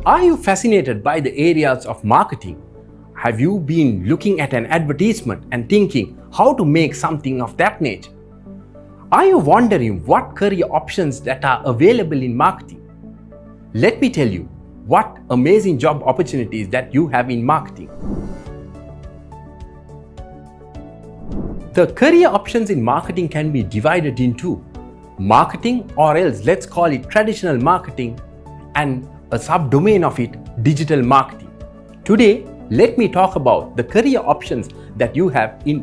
Are you fascinated by the areas of marketing? Have you been looking at an advertisement and thinking how to make something of that nature? Are you wondering what career options that are available in marketing? Let me tell you what amazing job opportunities that you have in marketing. The career options in marketing can be divided into marketing, or else let's call it traditional marketing, and a subdomain of it, digital marketing. Today, let me talk about the career options that you have in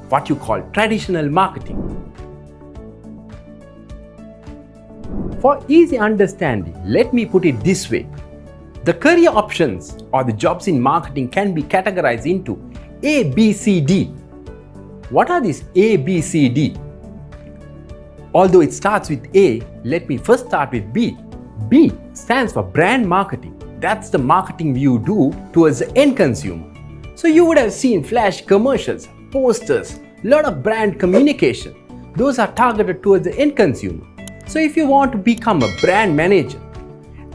what you call traditional marketing. For easy understanding, let me put it this way. The career options or the jobs in marketing can be categorized into A, B, C, D. What are these A, B, C, D? Although it starts with A, let me first start with B. B stands for brand marketing. That's the marketing you do towards the end consumer. So you would have seen flash commercials, posters, lot of brand communication. Those are targeted towards the end consumer. So if you want to become a brand manager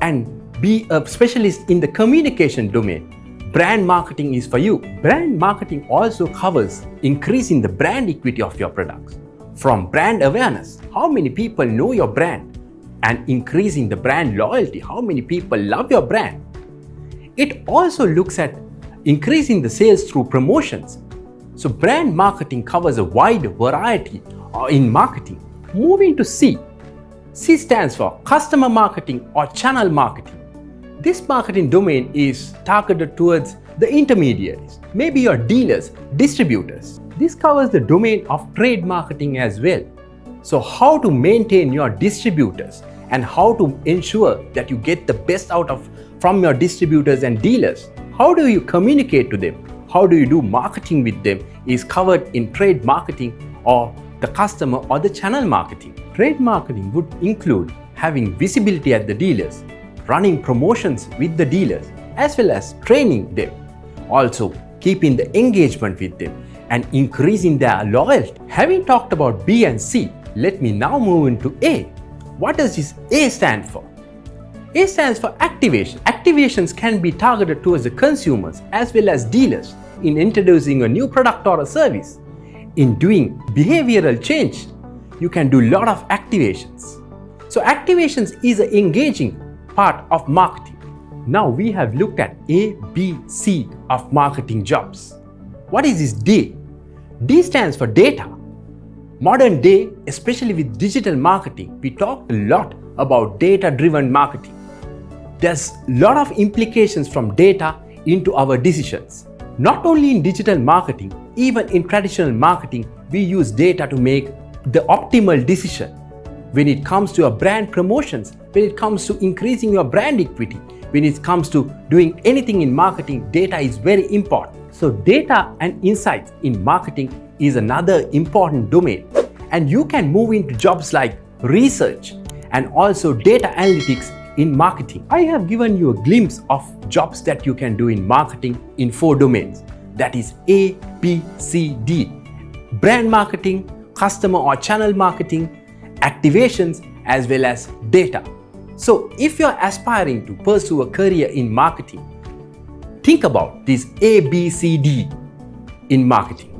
and be a specialist in the communication domain, brand marketing is for you. Brand marketing also covers increasing the brand equity of your products. From brand awareness, how many people know your brand, and increasing the brand loyalty, how many people love your brand. It also looks at increasing the sales through promotions. So brand marketing covers a wide variety in marketing. Moving to C. C stands for customer marketing or channel marketing. This marketing domain is targeted towards the intermediaries, maybe your dealers, distributors. This covers the domain of trade marketing as well. So how to maintain your distributors and how to ensure that you get the best from your distributors and dealers. How do you communicate to them? How do you do marketing with them is covered in trade marketing or the customer or the channel marketing. Trade marketing would include having visibility at the dealers, running promotions with the dealers, as well as training them. Also, keeping the engagement with them and increasing their loyalty. Having talked about B and C, let me now move into A. What does this A stand for? A stands for activation. Activations can be targeted towards the consumers as well as dealers in introducing a new product or a service. In doing behavioral change, you can do a lot of activations. So activations is an engaging part of marketing. Now we have looked at A, B, C of marketing jobs. What is this D? D stands for data. Modern day, especially with digital marketing, we talk a lot about data-driven marketing. There's a lot of implications from data into our decisions. Not only in digital marketing, even in traditional marketing, we use data to make the optimal decision. When it comes to your brand promotions, when it comes to increasing your brand equity, when it comes to doing anything in marketing, data is very important. So data and insights in marketing is another important domain. And you can move into jobs like research and also data analytics in marketing. I have given you a glimpse of jobs that you can do in marketing in 4 domains. That is A, B, C, D. Brand marketing, customer or channel marketing, activations, as well as data. So if you're aspiring to pursue a career in marketing, think about this A, B, C, D in marketing.